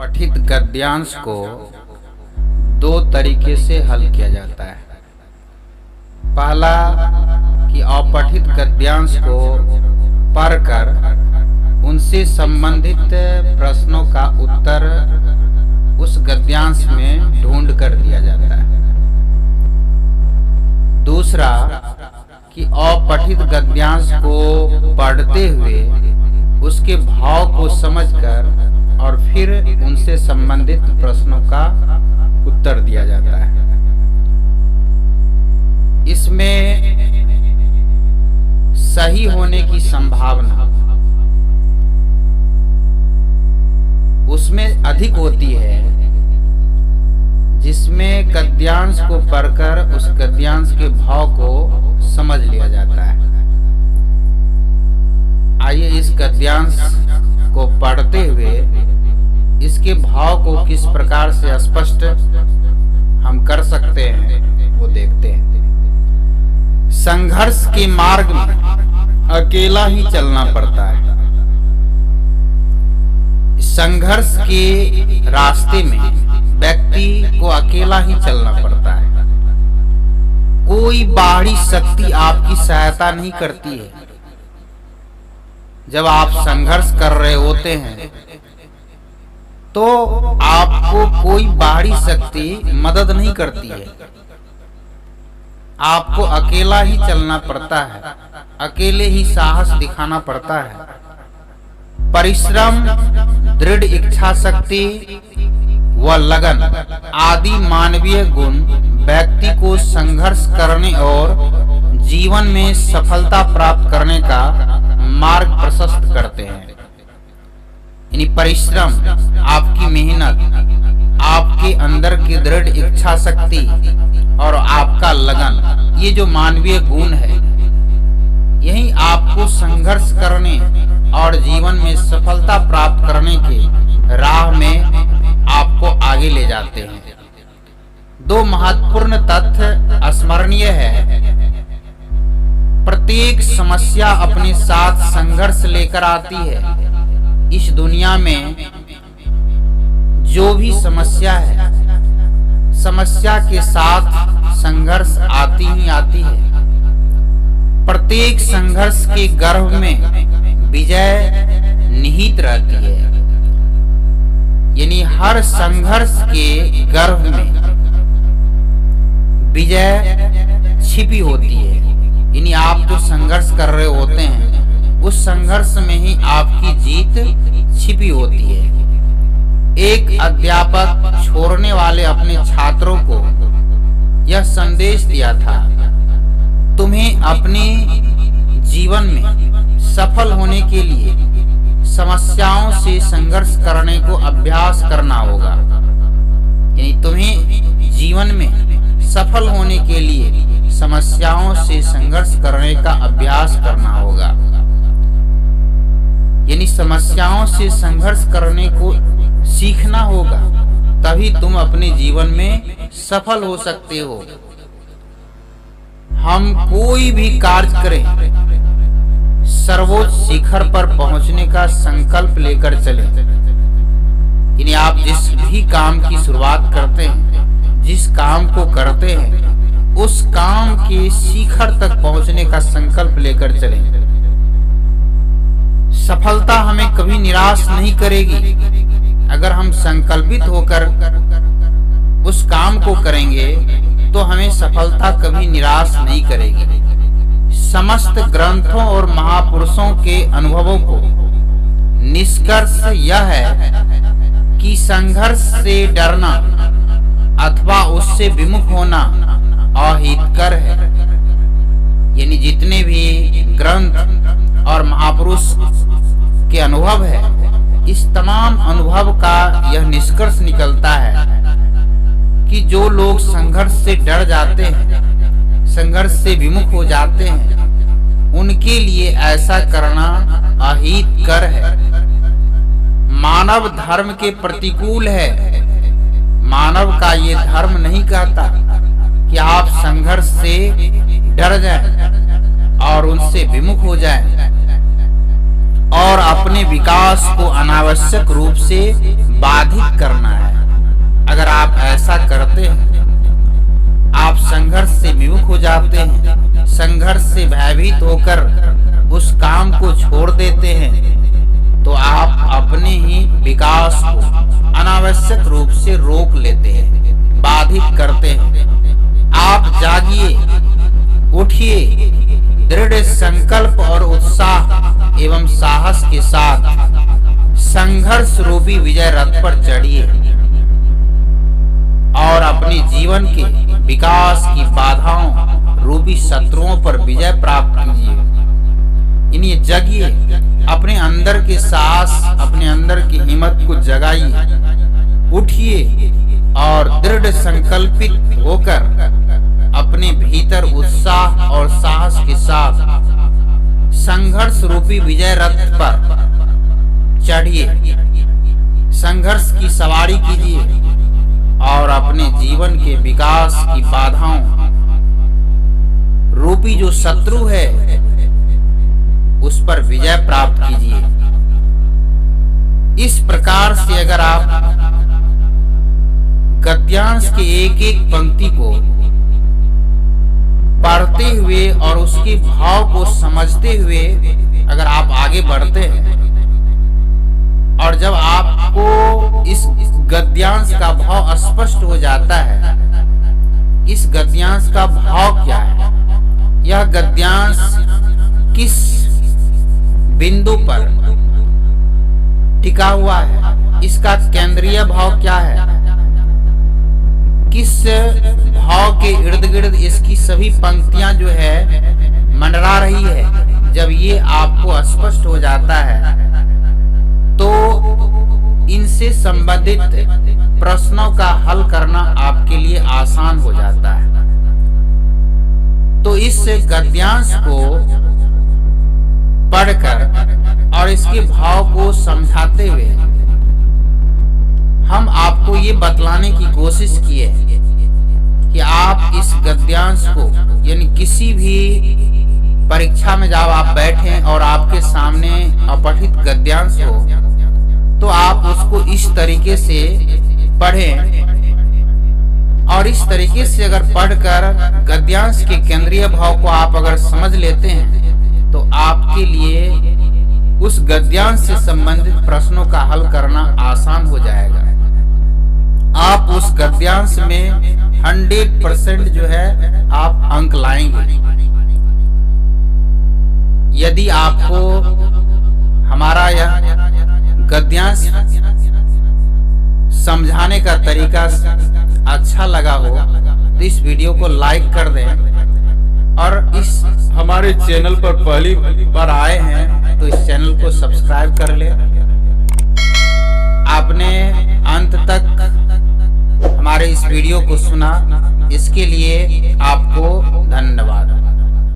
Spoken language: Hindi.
पठित गद्यांश को दो तरीके से हल किया जाता है। पहला कि अपठित गद्यांश को पढ़कर उनसे संबंधित प्रश्नों का उत्तर उस गद्यांश में ढूंढ कर दिया जाता है। दूसरा कि अपठित गद्यांश को पढ़ते हुए उसके भाव को समझकर और फिर उनसे संबंधित प्रश्नों का उत्तर दिया जाता है। इसमें सही होने की संभावना उसमें अधिक होती है जिसमें गद्यांश को पढ़कर उस गद्यांश के भाव को समझ लिया जाता है। आइए इस गद्यांश को पढ़ते हुए इसके भाव को किस प्रकार से स्पष्ट हम कर सकते हैं वो देखते हैं। संघर्ष के मार्ग में अकेला ही चलना पड़ता है। संघर्ष के रास्ते में व्यक्ति को अकेला ही चलना पड़ता है। कोई बाहरी शक्ति आपकी सहायता नहीं करती है। जब आप संघर्ष कर रहे होते हैं तो आपको कोई बाहरी शक्ति मदद नहीं करती है। आपको अकेला ही चलना पड़ता है, अकेले ही साहस दिखाना पड़ता है। परिश्रम, दृढ़ इच्छा शक्ति व लगन आदि मानवीय गुण व्यक्ति को संघर्ष करने और जीवन में सफलता प्राप्त करने का मार्ग प्रशस्त करते हैं। यानी परिश्रम, आपकी मेहनत, आपके अंदर की दृढ़ इच्छा शक्ति और आपका लगन, ये जो मानवीय गुण है, यही आपको संघर्ष करने और जीवन में सफलता प्राप्त करने के राह में आपको आगे ले जाते हैं। दो महत्वपूर्ण तथ्य स्मरणीय है। प्रत्येक समस्या अपने साथ संघर्ष लेकर आती है। इस दुनिया में जो भी समस्या है, समस्या के साथ संघर्ष आती ही आती है। प्रत्येक संघर्ष के गर्भ में विजय निहित रहती है। यानी हर संघर्ष के गर्भ में विजय छिपी होती है। यानी आप जो संघर्ष कर रहे होते हैं उस संघर्ष में ही आपकी जीत छिपी होती है। एक अध्यापक छोड़ने वाले अपने छात्रों को यह संदेश दिया था, तुम्हें अपने जीवन में सफल होने के लिए समस्याओं से संघर्ष करने को अभ्यास करना होगा। यानी तुम्हें जीवन में सफल होने के लिए समस्याओं से संघर्ष करने का अभ्यास करना होगा। यानी समस्याओं से संघर्ष करने को सीखना होगा, तभी तुम अपने जीवन में सफल हो सकते हो। हम कोई भी कार्य करें, सर्वोच्च शिखर पर पहुंचने का संकल्प लेकर चलें। यानी आप जिस भी काम की शुरुआत करते हैं, जिस काम को करते हैं, उस काम के शिखर तक पहुंचने का संकल्प लेकर चलें। सफलता हमें कभी निराश नहीं करेगी। अगर हम संकल्पित होकर उस काम को करेंगे तो हमें सफलता कभी निराश नहीं करेगी। समस्त ग्रंथों और महापुरुषों के अनुभवों को निष्कर्ष यह है कि संघर्ष से डरना अथवा उससे विमुख होना अहितकर है। यानी जितने भी ग्रंथ और महापुरुष के अनुभव है, इस तमाम अनुभव का यह निष्कर्ष निकलता है कि जो लोग संघर्ष से डर जाते हैं, संघर्ष से विमुख हो जाते हैं, उनके लिए ऐसा करना अहितकर है, मानव धर्म के प्रतिकूल है। मानव का ये धर्म नहीं कहता कि आप संघर्ष से डर जाएं और उनसे विमुख हो जाएं और अपने विकास को अनावश्यक रूप से बाधित करना है। अगर आप ऐसा करते हैं, आप संघर्ष से विमुख हो जाते हैं, संघर्ष से भयभीत होकर उस काम को छोड़ देते हैं, तो आप अपने ही विकास को अनावश्यक रूप से रोक लेते हैं, बाधित करते हैं। आप जागिए, उठिए, दृढ़ संकल्प और उत्साह एवं साहस के साथ संघर्ष रूपी विजय रथ पर चढ़िए और अपने जीवन के विकास की बाधाओं रूपी शत्रुओं पर विजय प्राप्त कीजिए। इन्हें जगिए, अपने अंदर के साहस, अपने अंदर की हिम्मत को जगाइए, उठिए और दृढ़ संकल्पित होकर अपने भीतर उत्साह और साहस के साथ संघर्ष रूपी विजय रथ पर चढ़िए, संघर्ष की सवारी कीजिए और अपने जीवन के विकास की बाधाओं रूपी जो शत्रु है उस पर विजय प्राप्त कीजिए। इस प्रकार से अगर आप गद्यांश के एक एक पंक्ति को पढ़ते हुए और उसके भाव को समझते हुए अगर आप आगे बढ़ते हैं, और जब आपको इस गद्यांश का भाव स्पष्ट हो जाता है, इस गद्यांश का भाव क्या है, यह गद्यांश किस बिंदु पर टिका हुआ है, इसका केंद्रीय भाव क्या है, किस भाव के इर्द गिर्द इसकी सभी पंक्तियां जो है मंडरा रही है, जब ये आपको स्पष्ट हो जाता है तो इनसे संबंधित प्रश्नों का हल करना आपके लिए आसान हो जाता है। तो इस गद्यांश को पढ़कर और इसके भाव को समझाते हुए हम आपको ये बतलाने की कोशिश की है कि आप इस गद्यांश को, यानी किसी भी परीक्षा में जब आप बैठें और आपके सामने अपठित गद्यांश हो, तो आप उसको इस तरीके से पढ़ें और इस तरीके से अगर पढ़कर गद्यांश के केंद्रीय भाव को आप अगर समझ लेते हैं तो आपके लिए उस गद्यांश से संबंधित प्रश्नों का हल करना आसान हो जाएगा। आप उस गद्यांश में 100% जो है आप अंक लाएंगे। यदि आपको हमारा यह गद्यांश समझाने का तरीका अच्छा लगा हो तो इस वीडियो को लाइक कर दें और इस हमारे चैनल पर पहली बार आए हैं तो इस चैनल को सब्सक्राइब कर लें। आपने अंत तक हमारे इस वीडियो को सुना, इसके लिए आपको धन्यवाद।